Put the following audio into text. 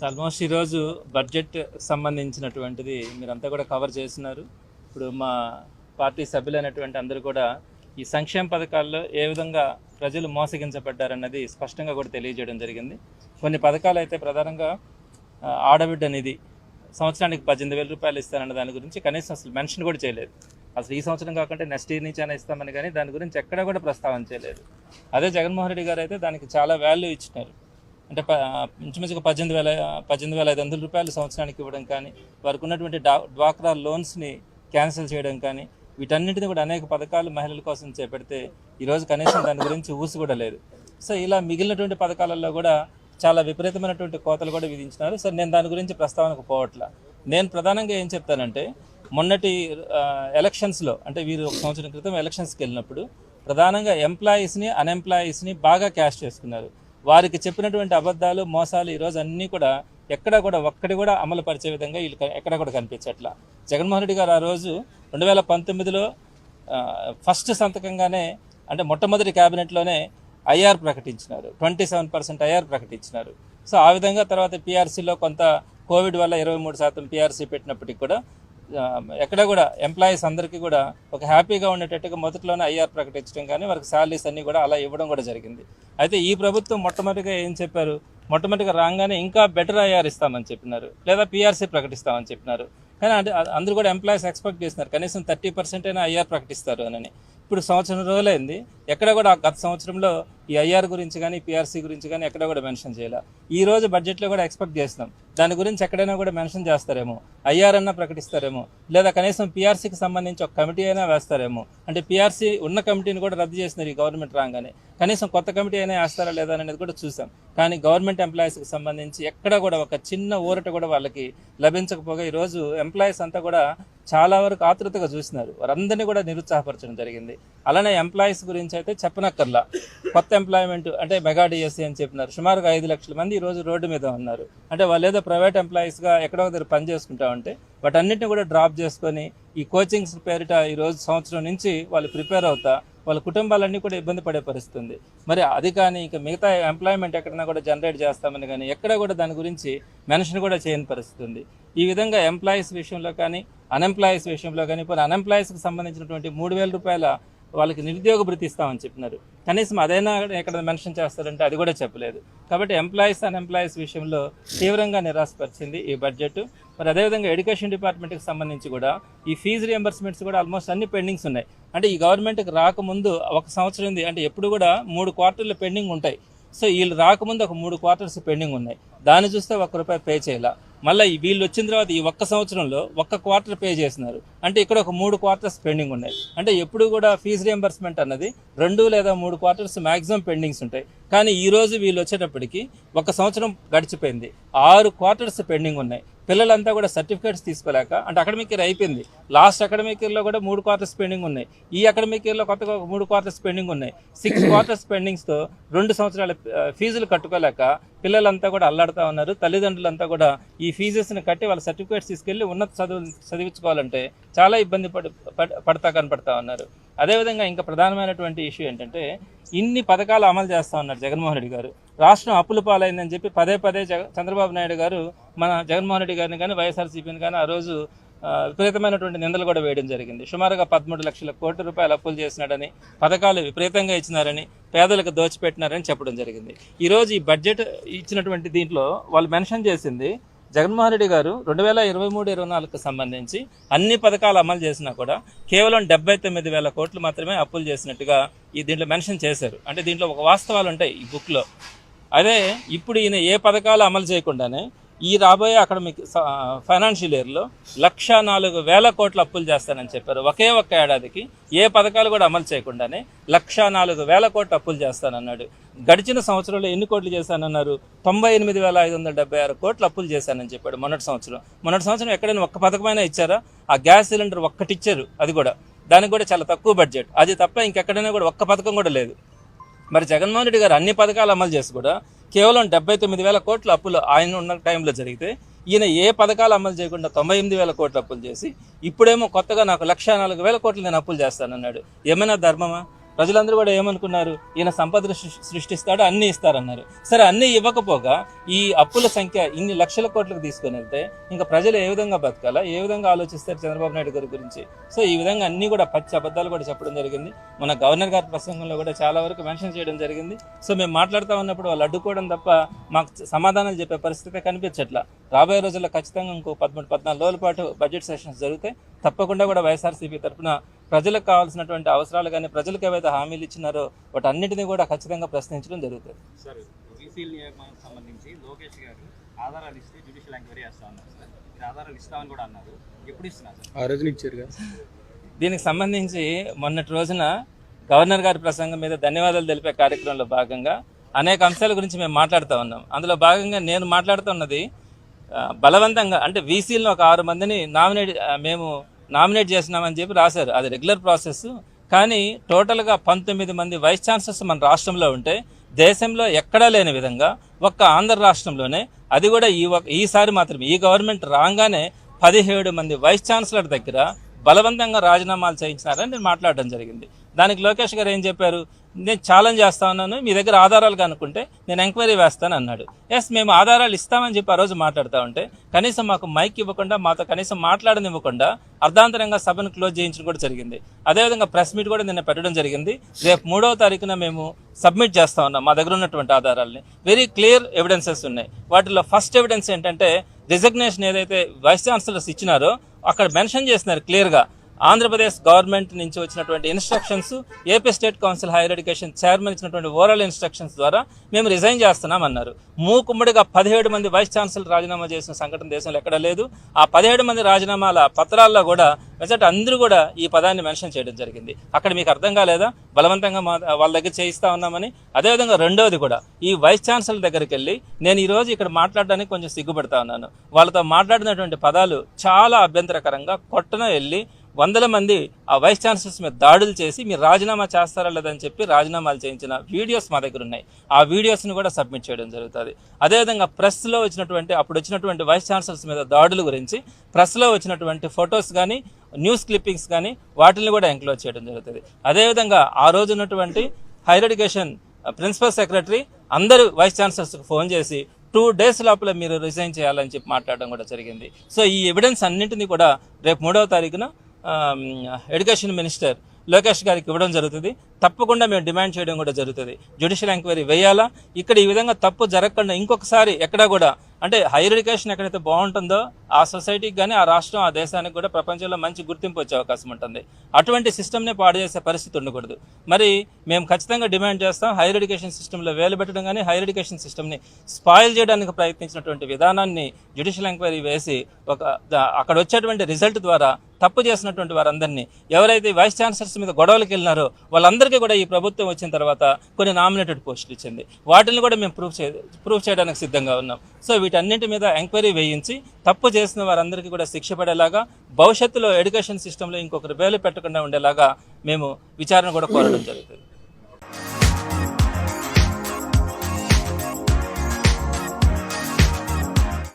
Almost ఈరోజు budget సంబంధించినటువంటిది మీరంతా కూడా కవర్ చేస్తున్నారు. ఇప్పుడు మా పార్టీ సభ్యులైనటువంటి అందరూ కూడా ఈ సంక్షేమ పథకాల్లో ఏ విధంగా ప్రజలు మోసగించబడ్డారన్నది స్పష్టంగా కూడా తెలియజేయడం జరిగింది. కొన్ని పథకాలు అయితే ప్రధానంగా ఆడబిడ్డ నిధి సంవత్సరానికి 18,000 రూపాయలు ఇస్తారన్న దాని గురించి కనీసం అసలు మెన్షన్ కూడా చేయలేదు. అసలు ఈ సంవత్సరం కాకుండా నెక్స్ట్ ఇయర్ నుంచి అయినా ఇస్తామని కానీ దాని గురించి ఎక్కడ కూడా ప్రస్తావన చేయలేదు. అదే జగన్మోహన్ రెడ్డి గారు అయితే దానికి చాలా వాల్యూ ఇచ్చినారు. అంటే ఇంచుమించుగా 18,500 రూపాయలు సంవత్సరానికి ఇవ్వడం కానీ, వారికి ఉన్నటువంటి డ్వాక్రా లోన్స్ని క్యాన్సిల్ చేయడం కానీ, వీటన్నిటిని కూడా అనేక పథకాలు మహిళల కోసం చేపడితే ఈరోజు కనీసం దాని గురించి ఊసి కూడా లేదు. సో ఇలా మిగిలినటువంటి పథకాలలో కూడా చాలా విపరీతమైనటువంటి కోతలు కూడా విధించినారు. సో నేను దాని గురించి ప్రస్తావనకు పోవట్లా. నేను ప్రధానంగా ఏం చెప్తానంటే, మొన్నటి ఎలక్షన్స్లో అంటే వీరు ఒక సంవత్సరం క్రితం ఎలక్షన్స్కి వెళ్ళినప్పుడు ప్రధానంగా ఎంప్లాయీస్ని అన్ఎంప్లాయీస్ని బాగా క్యాష్ చేసుకున్నారు. వారికి చెప్పినటువంటి అబద్ధాలు మోసాలు ఈరోజు అన్నీ కూడా ఎక్కడ కూడా ఒక్కటి కూడా అమలు పరిచే విధంగా వీళ్ళు ఎక్కడ కూడా కనిపించట్లా. జగన్మోహన్ రెడ్డి గారు ఆ రోజు 2019లో ఫస్ట్ సంతకంగానే అంటే మొట్టమొదటి క్యాబినెట్లోనే ఐఆర్ ప్రకటించినారు. 27% ఐఆర్ ప్రకటించినారు. సో ఆ విధంగా తర్వాత పీఆర్సీలో కొంత కోవిడ్ వల్ల 23% పీఆర్సీ పెట్టినప్పటికీ కూడా ఎక్కడ కూడా ఎంప్లాయీస్ అందరికీ కూడా ఒక హ్యాపీగా ఉండేటట్టుగా మొదట్లోనే ఐఆర్ ప్రకటించడం కానీ వారికి శాలరీస్ అన్నీ కూడా అలా ఇవ్వడం కూడా జరిగింది. అయితే ఈ ప్రభుత్వం మొట్టమొదటిగా ఏం చెప్పారు, మొట్టమొదటిగా రాగానే ఇంకా బెటర్ ఐఆర్ ఇస్తామని చెప్పినారు, లేదా పీఆర్సీ ప్రకటిస్తామని చెప్పినారు. కానీ అందరూ కూడా ఎంప్లాయీస్ ఎక్స్పెక్ట్ చేస్తున్నారు కనీసం 30% అయినా ఐఆర్ ప్రకటిస్తారు అని. ఇప్పుడు సంవత్సరం రోజులైంది, ఎక్కడ కూడా గత సంవత్సరంలో ఈ ఐఆర్ గురించి కానీ పీఆర్సీ గురించి కానీ ఎక్కడ కూడా మెన్షన్ చేయాలి. ఈ రోజు బడ్జెట్లో కూడా ఎక్స్పెక్ట్ చేస్తున్నాం దాని గురించి ఎక్కడైనా కూడా మెన్షన్ చేస్తారేమో, ఐఆర్ అన్నా ప్రకటిస్తారేమో, లేదా కనీసం పీఆర్సీకి సంబంధించి ఒక కమిటీ అయినా వేస్తారేమో. అంటే పీఆర్సీ ఉన్న కమిటీని కూడా రద్దు చేసినారు ఈ గవర్నమెంట్ రాగానే. కనీసం కొత్త కమిటీ అయినా వేస్తారా లేదా అనేది కూడా చూసాం. కానీ గవర్నమెంట్ ఎంప్లాయీస్కి సంబంధించి ఎక్కడ కూడా ఒక చిన్న ఊరట కూడా వాళ్ళకి లభించకపోగా ఈరోజు ఎంప్లాయీస్ అంతా కూడా చాలా వరకు ఆతృతగా చూసినారు. వారందరినీ కూడా నిరుత్సాహపరచడం జరిగింది. అలానే ఎంప్లాయీస్ గురించి అయితే చెప్పనక్కర్లా. కొత్త ఎంప్లాయ్మెంట్ అంటే మెగా డిఎస్సీ అని చెప్పినారు. సుమారుగా 5 లక్షల మంది ఈరోజు రోడ్డు మీద ఉన్నారు. అంటే వాళ్ళు ఏదో ప్రైవేట్ ఎంప్లాయీస్గా ఎక్కడో దగ్గర పని చేసుకుంటా ఉంటే వాటన్నిటిని కూడా డ్రాప్ చేసుకొని ఈ కోచింగ్స్ పేరిట ఈరోజు సంవత్సరం నుంచి వాళ్ళు ప్రిపేర్ అవుతా వాళ్ళ కుటుంబాలన్నీ కూడా ఇబ్బంది పడే పరిస్థితి ఉంది. మరి అది కానీ ఇంకా మిగతా ఎంప్లాయ్మెంట్ ఎక్కడైనా కూడా జనరేట్ చేస్తామని కానీ ఎక్కడ కూడా దాని గురించి మెన్షన్ కూడా చేయని పరిస్థితి ఉంది. ఈ విధంగా ఎంప్లాయీస్ విషయంలో కానీ అన్ఎంప్లాయీస్ విషయంలో కానీ ఇప్పుడు అన్ఎంప్లాయీస్కి సంబంధించినటువంటి 3,000 రూపాయల వాళ్ళకి నిరుద్యోగ భృతి ఇస్తామని చెప్పినారు. కనీసం అదైనా ఎక్కడ మెన్షన్ చేస్తారంటే అది కూడా చెప్పలేదు. కాబట్టి ఎంప్లాయీస్ అన్ఎంప్లాయీస్ విషయంలో తీవ్రంగా నిరాశపరిచింది ఈ బడ్జెట్. మరి అదేవిధంగా ఎడ్యుకేషన్ డిపార్ట్మెంట్కి సంబంధించి కూడా ఈ ఫీజు రియంబర్స్మెంట్స్ కూడా ఆల్మోస్ట్ అన్ని పెండింగ్స్ ఉన్నాయి. అంటే ఈ గవర్నమెంట్కి రాకముందు ఒక సంవత్సరం ఉంది, అంటే ఎప్పుడు కూడా 3 క్వార్టర్లు పెండింగ్ ఉంటాయి. సో వీళ్ళు రాకముందు ఒక 3 క్వార్టర్స్ పెండింగ్ ఉన్నాయి. దాన్ని చూస్తే ₹1 పే చేయాల. మళ్ళీ వీళ్ళు వచ్చిన తర్వాత ఈ ఒక్క సంవత్సరంలో 1 క్వార్టర్ పే చేసినారు. అంటే ఇక్కడ ఒక 3 క్వార్టర్స్ పెండింగ్ ఉన్నాయి. అంటే ఎప్పుడు కూడా ఫీజు రియంబర్స్మెంట్ అన్నది 2 లేదా 3 క్వార్టర్స్ మ్యాక్సిమం పెండింగ్స్ ఉంటాయి. కానీ ఈ రోజు వీళ్ళు వచ్చేటప్పటికి 1 సంవత్సరం గడిచిపోయింది, 6 క్వార్టర్స్ పెండింగ్ ఉన్నాయి. పిల్లలంతా కూడా సర్టిఫికేట్స్ తీసుకోలేక, అంటే అకాడమిక్ ఇయర్ అయిపోయింది, లాస్ట్ అకాడమిక్ ఇయర్లో కూడా 3 క్వార్టర్స్ పెండింగ్ ఉన్నాయి. ఈ అకాడమిక్ ఇయర్లో కొత్తగా 3 క్వార్టర్స్ పెండింగ్ ఉన్నాయి. 6 క్వార్టర్స్ పెండింగ్స్తో 2 సంవత్సరాల ఫీజులు కట్టుకోలేక పిల్లలంతా కూడా అల్లాడుతూ ఉన్నారు. తల్లిదండ్రులంతా కూడా ఈ ఫీజెస్ని కట్టి వాళ్ళ సర్టిఫికేట్స్ తీసుకెళ్లి ఉన్నత చదివించుకోవాలంటే చాలా ఇబ్బంది కనపడతా ఉన్నారు. అదేవిధంగా ఇంకా ప్రధానమైనటువంటి ఇష్యూ ఏంటంటే, ఇన్ని పథకాలు అమలు చేస్తూ ఉన్నారు జగన్మోహన్ రెడ్డి గారు. రాష్ట్రం అప్పుల పాలైందని చెప్పి పదే చంద్రబాబు నాయుడు గారు మన జగన్మోహన్ రెడ్డి గారిని కానీ వైఎస్ఆర్సీపీని కానీ ఆ రోజు విపరీతమైనటువంటి నిందలు కూడా వేయడం జరిగింది. సుమారుగా 13 లక్షల కోట్ల రూపాయలు అప్పులు చేసినాడని, పథకాలు విపరీతంగా ఇచ్చినారని, పేదలకు దోచిపెట్టినారని చెప్పడం జరిగింది. ఈరోజు ఈ బడ్జెట్ ఇచ్చినటువంటి దీంట్లో వాళ్ళు మెన్షన్ చేసింది, జగన్మోహన్ రెడ్డి గారు 2023-24కు సంబంధించి అన్ని పథకాలు అమలు చేసినా కూడా కేవలం 79,000 కోట్లు మాత్రమే అప్పులు చేసినట్టుగా ఈ దీంట్లో మెన్షన్ చేశారు. అంటే దీంట్లో ఒక వాస్తవాలు ఉంటాయి ఈ బుక్లో. అదే ఇప్పుడు ఈయన ఏ పథకాలు అమలు చేయకుండానే ఈ రాబోయే అకాడమిక్ ఫైనాన్షియల్ ఇయర్లో 104,000 కోట్ల అప్పులు చేస్తానని చెప్పారు. ఒకే ఒక్క ఏడాదికి ఏ పథకాలు కూడా అమలు చేయకుండానే 104,000 కోట్ల అప్పులు చేస్తానన్నాడు. గడిచిన సంవత్సరంలో ఎన్ని కోట్లు చేశానన్నారు? 98,576 కోట్ల అప్పులు చేశానని చెప్పాడు మొన్నటి సంవత్సరం ఎక్కడైనా ఒక్క పథకమైనా ఇచ్చారా? ఆ గ్యాస్ సిలిండర్ ఒక్కటి ఇచ్చారు, అది కూడా దానికి కూడా చాలా తక్కువ బడ్జెట్. అది తప్ప ఇంకెక్కడైనా కూడా ఒక్క పథకం కూడా లేదు. మరి జగన్మోహన్ రెడ్డి గారు అన్ని పథకాలు అమలు చేసి కూడా కేవలం 79,000 కోట్ల అప్పులు ఆయన ఉన్న టైంలో జరిగితే, ఈయన ఏ పథకాలు అమలు చేయకుండా 98,000 కోట్ల అప్పులు చేసి ఇప్పుడేమో కొత్తగా నాకు 104,000 కోట్లు నేను అప్పులు చేస్తానన్నాడు. ఏమైనా ధర్మమా? ప్రజలందరూ కూడా ఏమనుకున్నారు, ఈయన సంపద సృష్టిస్తాడు, అన్నీ ఇస్తారన్నారు. సరే, అన్నీ ఇవ్వకపోగా ఈ అప్పుల సంఖ్య ఇన్ని లక్షల కోట్లకు తీసుకొని వెళ్తే ఇంకా ప్రజలు ఏ విధంగా బతకాలా, ఏ విధంగా ఆలోచిస్తారు చంద్రబాబు నాయుడు గారి గురించి? సో ఈ విధంగా అన్నీ కూడా పచ్చి అబద్ధాలు కూడా చెప్పడం జరిగింది. మన గవర్నర్ గారి ప్రసంగంలో కూడా చాలా వరకు మెన్షన్ చేయడం జరిగింది. సో మేము మాట్లాడుతూ ఉన్నప్పుడు వాళ్ళు అడ్డుకోవడం తప్ప మాకు సమాధానాలు చెప్పే పరిస్థితి కనిపించట్లా. రాబోయే రోజుల్లో ఖచ్చితంగా ఇంకో 13-14 రోజుల పాటు బడ్జెట్ సెషన్స్ జరుగుతాయి. తప్పకుండా కూడా వైఎస్ఆర్సీపీ తరఫున ప్రజలకు కావాల్సినటువంటి అవసరాలు కానీ, ప్రజలకు ఏవైతే హామీలు ఇచ్చినారో వాటన్నిటిని కూడా ఖచ్చితంగా ప్రశ్నించడం జరుగుతుంది. సార్, బీసీ నియోజకవర్గానికి సంబంధించి లోకేష్ గారు ఆధారాలు ఇస్తే జ్యుడిషియల్ ఎంక్వైరీ చేస్తా ఉన్నారు సార్. మీరు ఆధారాలు ఇస్తామని కూడా అన్నారు, ఎప్పుడు ఇస్తున్నారు సార్? ఆ రోజున ఇచ్చారు కదా. దీనికి సంబంధించి మొన్నటి రోజున గవర్నర్ గారి ప్రసంగం మీద ధన్యవాదాలు తెలిపే కార్యక్రమంలో భాగంగా అనేక అంశాల గురించి మేము మాట్లాడుతూ ఉన్నాం. అందులో భాగంగా నేను మాట్లాడుతున్నది బలవంతంగా అంటే వీసీలను ఒక 6 మందిని మేము నామినేట్ చేసినామని చెప్పి రాశారు. అది రెగ్యులర్ ప్రాసెస్. కానీ టోటల్గా 19 మంది వైస్ ఛాన్సలర్స్ మన రాష్ట్రంలో ఉంటే దేశంలో ఎక్కడా లేని విధంగా ఒక్క ఆంధ్ర రాష్ట్రంలోనే, అది కూడా ఈసారి మాత్రమే ఈ గవర్నమెంట్ రాగానే 17 మంది వైస్ ఛాన్సలర్ దగ్గర బలవంతంగా రాజీనామాలు చేయించినారని నేను మాట్లాడడం జరిగింది. దానికి లోకేష్ గారు ఏం చెప్పారు, నేను ఛాలెంజ్ చేస్తా ఉన్నాను, మీ దగ్గర ఆధారాలు కనుక్కుంటే నేను ఎంక్వైరీ వేస్తాను అన్నాడు. ఎస్, మేము ఆధారాలు ఇస్తామని చెప్పి ఆ రోజు మాట్లాడుతూ ఉంటే కనీసం మాకు మైక్ ఇవ్వకుండా, మాతో కనీసం మాట్లాడనివ్వకుండా అర్ధాంతరంగా సభను క్లోజ్ చేయించడం కూడా జరిగింది. అదేవిధంగా ప్రెస్ మీట్ కూడా నిన్న పెట్టడం జరిగింది. రేపు 3వ తారీఖున మేము సబ్మిట్ చేస్తా ఉన్నాం మా దగ్గర ఉన్నటువంటి ఆధారాలని. వెరీ క్లియర్ ఎవిడెన్సెస్ ఉన్నాయి. వాటిలో ఫస్ట్ ఎవిడెన్స్ ఏంటంటే రిజగ్నేషన్ ఏదైతే వైస్ ఛాన్సలర్స్ ఇచ్చినారో అక్కడ మెన్షన్ చేస్తున్నారు క్లియర్గా, ఆంధ్రప్రదేశ్ గవర్నమెంట్ నుంచి వచ్చినటువంటి instructions, AP state council higher education chairman ఇచ్చినటువంటి ఓరల్ ఇన్స్ట్రక్షన్స్ ద్వారా మేము రిజైన్ చేస్తున్నాం అన్నారు. మూకుమ్మడిగా 17 మంది వైస్ ఛాన్సలర్ రాజీనామా చేసిన సంఘటన దేశంలో ఎక్కడ లేదు. ఆ 17 మంది రాజీనామాల పత్రాల్లో కూడా మెజార్టీ అందరూ కూడా ఈ పదాన్ని మెన్షన్ చేయడం జరిగింది. అక్కడ మీకు అర్థం కాలేదా బలవంతంగా వాళ్ళ దగ్గర చేయిస్తా ఉన్నామని? అదేవిధంగా రెండవది కూడా, ఈ వైస్ ఛాన్సలర్ దగ్గరికి వెళ్ళి నేను ఈరోజు ఇక్కడ మాట్లాడడానికి కొంచెం సిగ్గుపడతా ఉన్నాను. వాళ్ళతో మాట్లాడినటువంటి పదాలు చాలా అభ్యంతరకరంగా, కొట్టన వెళ్ళి వందల మంది ఆ వైస్ ఛాన్సలర్స్ మీద దాడులు చేసి మీరు రాజీనామా చేస్తారా లేదని చెప్పి రాజీనామాలు చేయించిన వీడియోస్ మా దగ్గర ఉన్నాయి. ఆ వీడియోస్ని కూడా సబ్మిట్ చేయడం జరుగుతుంది. అదేవిధంగా ప్రెస్లో అప్పుడు వచ్చినటువంటి వైస్ ఛాన్సలర్స్ మీద దాడుల గురించి ప్రెస్లో వచ్చినటువంటి ఫొటోస్ కానీ, న్యూస్ క్లిప్పింగ్స్ కానీ వాటిని కూడా ఎంక్లోజ్ చేయడం జరుగుతుంది. అదేవిధంగా ఆ రోజు ఉన్నటువంటి హైయర్ ఎడ్యుకేషన్ ప్రిన్సిపల్ సెక్రటరీ అందరూ వైస్ ఛాన్సలర్స్కి ఫోన్ చేసి 2 days లోపల మీరు రిజైన్ చేయాలని చెప్పి మాట్లాడడం కూడా జరిగింది. సో ఈ ఎవిడెన్స్ అన్నింటినీ కూడా రేపు 3వ తారీఖున ఎడ్యుకేషన్ మినిస్టర్ లోకేష్ గారికి ఇవ్వడం జరుగుతుంది. తప్పకుండా మేము డిమాండ్ చేయడం కూడా జరుగుతుంది. జ్యుడిషియల్ ఎంక్వైరీ వేయాలా, ఇక్కడ ఈ విధంగా తప్పు జరగకుండా ఇంకొకసారి ఎక్కడా కూడా అంటే హైయర్ ఎడ్యుకేషన్ ఎక్కడైతే బాగుంటుందో ఆ సొసైటీకి కానీ, ఆ రాష్ట్రం, ఆ దేశానికి కూడా ప్రపంచంలో మంచి గుర్తింపు వచ్చే అవకాశం ఉంటుంది. అటువంటి సిస్టమ్నే పాడు చేసే పరిస్థితి ఉండకూడదు. మరి మేము ఖచ్చితంగా డిమాండ్ చేస్తాం, హైయర్ ఎడ్యుకేషన్ సిస్టంలో వేలు పెట్టడం కానీ, హైయర్ ఎడ్యుకేషన్ సిస్టమ్ని స్పాయిల్ చేయడానికి ప్రయత్నించినటువంటి విధానాన్ని జ్యుడిషియల్ ఎంక్వైరీ వేసి అక్కడ వచ్చేటువంటి రిజల్ట్ ద్వారా తప్పు చేసినటువంటి వారందరినీ, ఎవరైతే వైస్ ఛాన్సలర్స్ మీద గొడవలకు వెళ్ళినారో వాళ్ళందరికీ కూడా ఈ ప్రభుత్వం వచ్చిన తర్వాత కొన్ని నామినేటెడ్ పోస్టులు ఇచ్చింది. వాటిని కూడా మేము ప్రూవ్ చేయడానికి సిద్ధంగా ఉన్నాం. సో వీటన్నింటి మీద ఎంక్వైరీ వేయించి తప్పు చేసిన వారందరికీ కూడా శిక్ష పడేలాగా, భవిష్యత్తులో ఎడ్యుకేషన్ సిస్టంలో ఇంకొకరు వేలు పెట్టకుండా ఉండేలాగా మేము విచారణ కూడా కోరడం జరుగుతుంది.